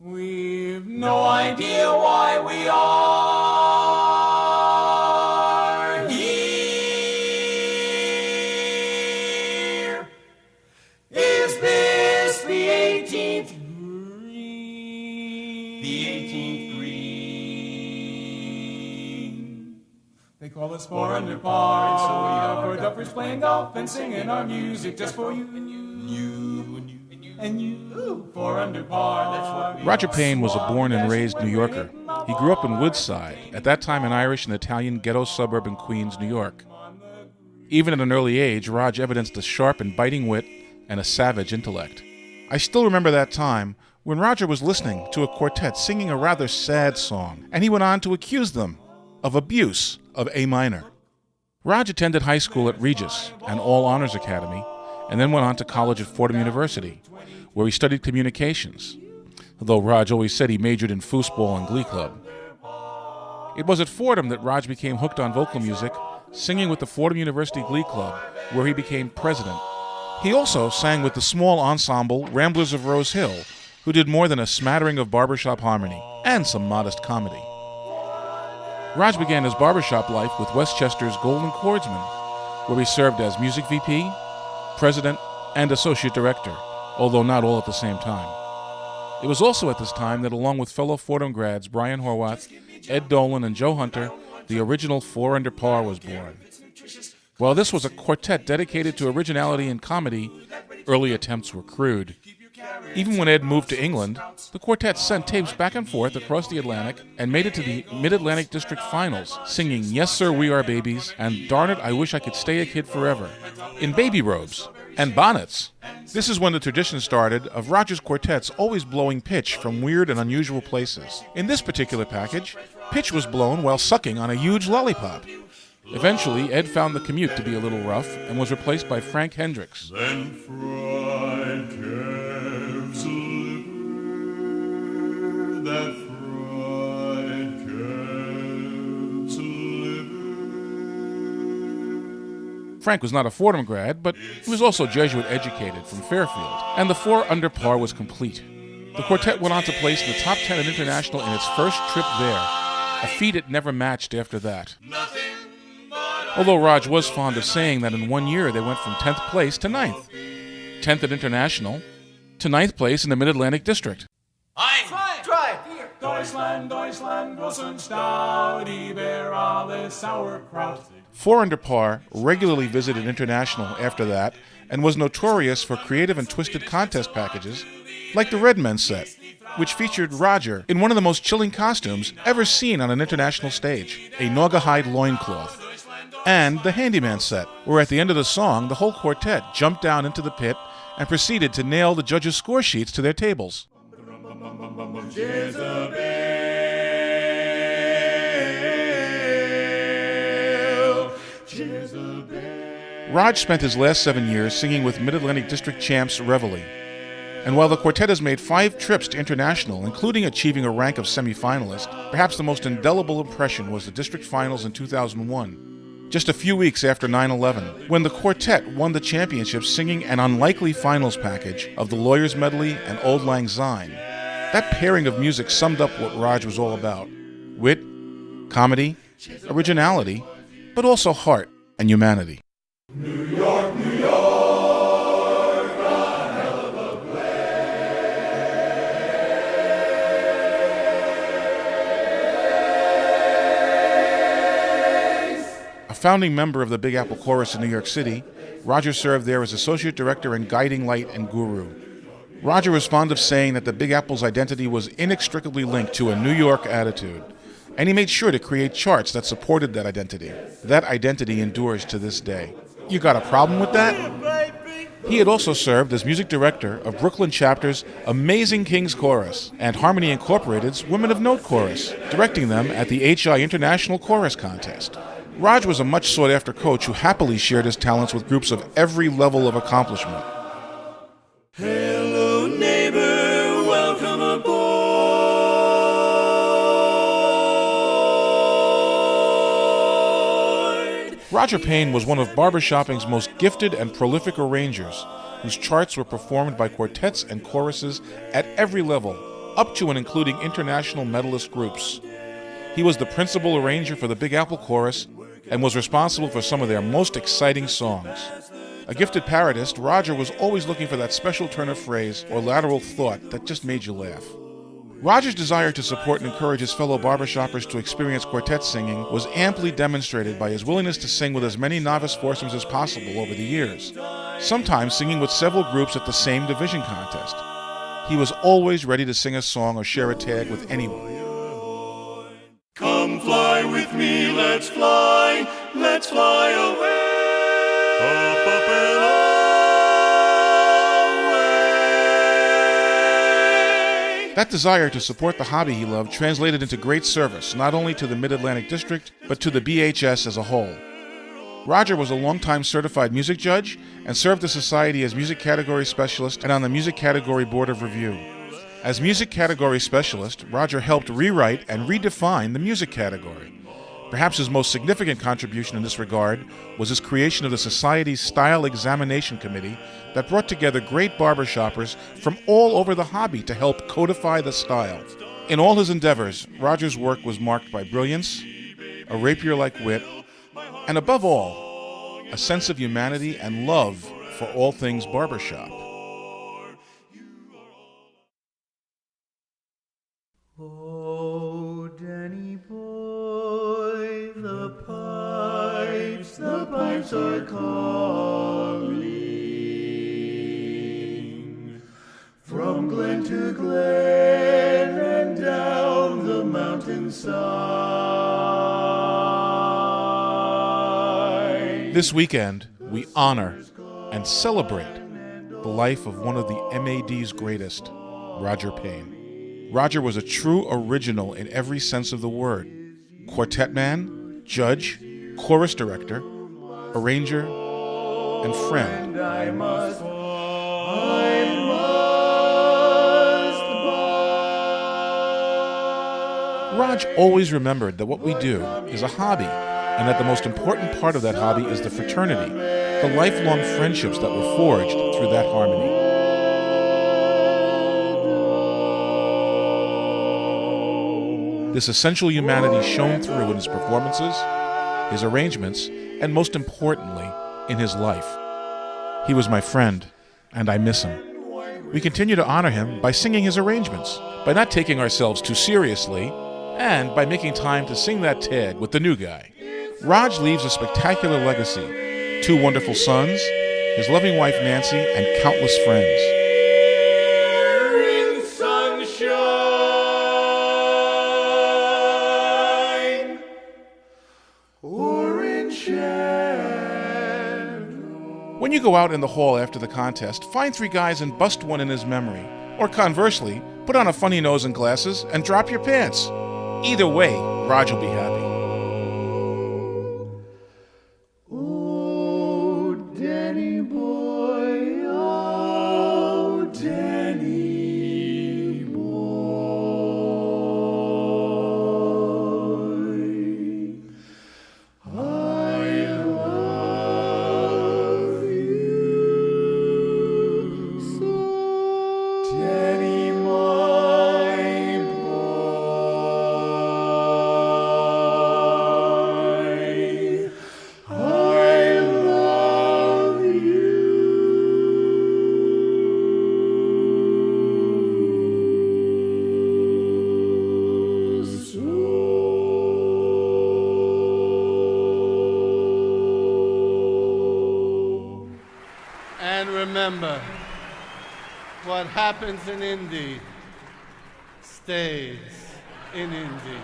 We've no idea why we are here. Is this the 18th green? The 18th green. They call us four under par, and so we are. For duffers playing golf and singing our music just for you and you. And you, four under par, that's what we Roger are. Payne was a born and raised New Yorker. He grew up in Woodside, at that time an Irish and Italian ghetto suburb in Queens, New York. Even at an early age, Raj evidenced a sharp and biting wit and a savage intellect. I still remember that time when Roger was listening to a quartet singing a rather sad song, and he went on to accuse them of abuse of A minor. Raj attended high school at Regis, an all-honors academy, and then went on to college at Fordham University, where he studied communications, although Raj always said he majored in foosball and glee club. It was at Fordham that Raj became hooked on vocal music, singing with the Fordham University Glee Club, where he became president. He also sang with the small ensemble Ramblers of Rose Hill, who did more than a smattering of barbershop harmony and some modest comedy. Raj began his barbershop life with Westchester's Golden Chordsmen, where he served as music VP, president, and associate director, although not all at the same time. It was also at this time that, along with fellow Fordham grads Brian Horwath, Ed Dolan, and Joe Hunter, the original Four Under Par was born. While this was a quartet dedicated to originality and comedy, early attempts were crude. Even when Ed moved to England, the quartet sent tapes back and forth across the Atlantic and made it to the Mid-Atlantic District Finals, singing Yes Sir We Are Babies and Darn It I Wish I Could Stay a Kid Forever, in baby robes and bonnets. This is when the tradition started of Roger's quartets always blowing pitch from weird and unusual places. In this particular package, pitch was blown while sucking on a huge lollipop. Eventually, Ed found the commute to be a little rough and was replaced by Frank Hendricks. Then fried calves liver, that fried calves liver. Frank was not a Fordham grad, but he was also Jesuit educated from Fairfield, and the Four Under Par was complete. The quartet went on to place in the top 10 at International in its first trip there, a feat it never matched after that. Although Raj was fond of saying that in 1 year they went from 10th place to 9th, 10th at International, to 9th place in the Mid-Atlantic District. Try it. Here. Deutschland, großen Stau, über alles Sauerkraut. Four Under Par regularly visited International after that and was notorious for creative and twisted contest packages like the Red Men set, which featured Roger in one of the most chilling costumes ever seen on an international stage, a Naugahyde loincloth, and the Handyman set, where at the end of the song the whole quartet jumped down into the pit and proceeded to nail the judges' score sheets to their tables. Raj spent his last 7 years singing with Mid-Atlantic District champs Reveille. And while the quartet has made 5 trips to International, including achieving a rank of semifinalist, perhaps the most indelible impression was the district finals in 2001, just a few weeks after 9/11, when the quartet won the championship singing an unlikely finals package of the Lawyer's Medley and Auld Lang Syne. That pairing of music summed up what Raj was all about: wit, comedy, originality, but also heart and humanity. New York, New York, a hell of a place. A founding member of the Big Apple Chorus in New York City, Roger served there as associate director and guiding light and guru. Roger was fond of saying that the Big Apple's identity was inextricably linked to a New York attitude, and he made sure to create charts that supported that identity. That identity endures to this day. You got a problem with that? He had also served as music director of Brooklyn Chapter's Amazing Kings Chorus and Harmony Incorporated's Women of Note Chorus, directing them at the HI International Chorus Contest. Raj was a much sought-after coach who happily shared his talents with groups of every level of accomplishment. Hello, neighbor, welcome aboard. Roger Payne was one of barbershopping's most gifted and prolific arrangers, whose charts were performed by quartets and choruses at every level, up to and including international medalist groups. He was the principal arranger for the Big Apple Chorus and was responsible for some of their most exciting songs. A gifted parodist, Roger was always looking for that special turn of phrase or lateral thought that just made you laugh. Roger's desire to support and encourage his fellow barbershoppers to experience quartet singing was amply demonstrated by his willingness to sing with as many novice foursomes as possible over the years, sometimes singing with several groups at the same division contest. He was always ready to sing a song or share a tag with anyone. Come fly with me, let's fly away. Up, up and away. That desire to support the hobby he loved translated into great service, not only to the Mid-Atlantic District, but to the BHS as a whole. Roger was a longtime certified music judge and served the Society as Music Category Specialist and on the Music Category Board of Review. As Music Category Specialist, Roger helped rewrite and redefine the music category. Perhaps his most significant contribution in this regard was his creation of the Society's Style Examination Committee that brought together great barbershoppers from all over the hobby to help codify the style. In all his endeavors, Roger's work was marked by brilliance, a rapier-like wit, and above all, a sense of humanity and love for all things barbershop. Oh, Danny boy, the pipes are calling. From glen to glen and down the mountainside. This weekend, we honor and celebrate the life of one of the MAD's greatest, Roger Payne. Roger was a true original in every sense of the word. Quartet man, judge, chorus director, arranger, and friend. And I must Raj always remembered that what we do is a hobby, and that the most important part of that hobby is the fraternity, the lifelong friendships that were forged through that harmony. This essential humanity shone through in his performances, his arrangements, and most importantly, in his life. He was my friend, and I miss him. We continue to honor him by singing his arrangements, by not taking ourselves too seriously, and by making time to sing that tag with the new guy. Raj leaves a spectacular legacy, 2 wonderful sons, his loving wife Nancy, and countless friends. in sunshine. Or in shadow. When you go out in the hall after the contest, find 3 guys and bust one in his memory. Or conversely, put on a funny nose and glasses and drop your pants. Either way, Raj will be happy. Oh, Danny boy, oh, Danny boy, I love you so, Danny, my boy, I love you so. And remember, what happens in Indy stays in Indy.